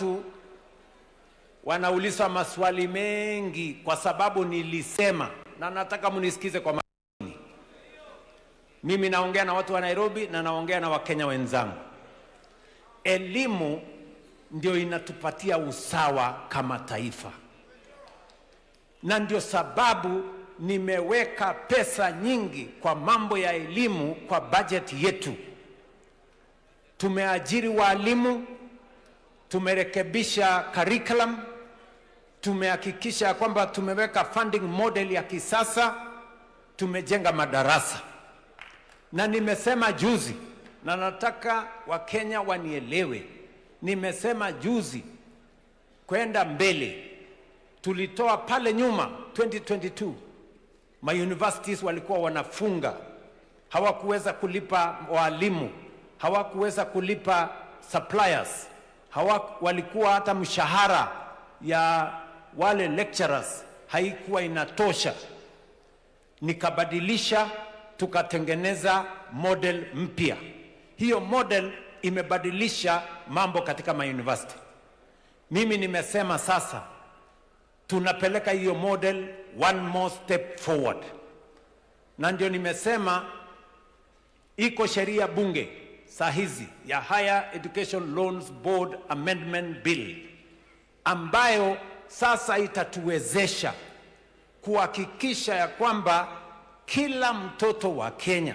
watu wanauliza maswali mengi kwa sababu nilisema, na nataka munisikize kwa makini. Mimi naongea na watu wa Nairobi na naongea na Wakenya wenzangu. Elimu ndio inatupatia usawa kama taifa, na ndio sababu nimeweka pesa nyingi kwa mambo ya elimu kwa budget yetu. Tumeajiri walimu, tumerekebisha curriculum, tumehakikisha kwamba tumeweka funding model ya kisasa, tumejenga madarasa. Na nimesema juzi, na nataka Wakenya wanielewe, nimesema juzi kwenda mbele, tulitoa pale nyuma 2022 ma universities walikuwa wanafunga, hawakuweza kulipa walimu, hawakuweza kulipa suppliers, walikuwa hata mshahara ya wale lecturers haikuwa inatosha. Nikabadilisha, tukatengeneza model mpya. Hiyo model imebadilisha mambo katika ma university. Mimi nimesema sasa tunapeleka hiyo model one more step forward, na ndio nimesema iko sheria bunge sahizi ya Higher Education Loans Board Amendment Bill ambayo sasa itatuwezesha kuhakikisha ya kwamba kila mtoto wa Kenya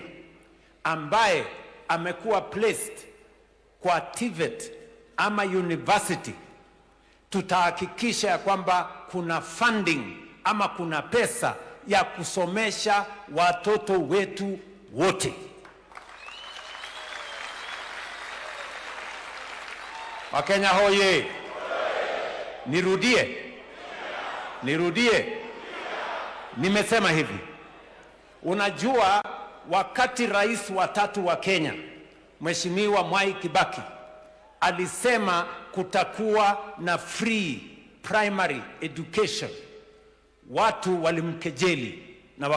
ambaye amekuwa placed kwa TVET ama university, tutahakikisha ya kwamba kuna funding ama kuna pesa ya kusomesha watoto wetu wote. Wakenya hoye! Nirudie. Nimesema hivi. Unajua, wakati rais wa 3 wa Kenya, Mheshimiwa Mwai Kibaki, alisema kutakuwa na free primary education, watu walimkejeli na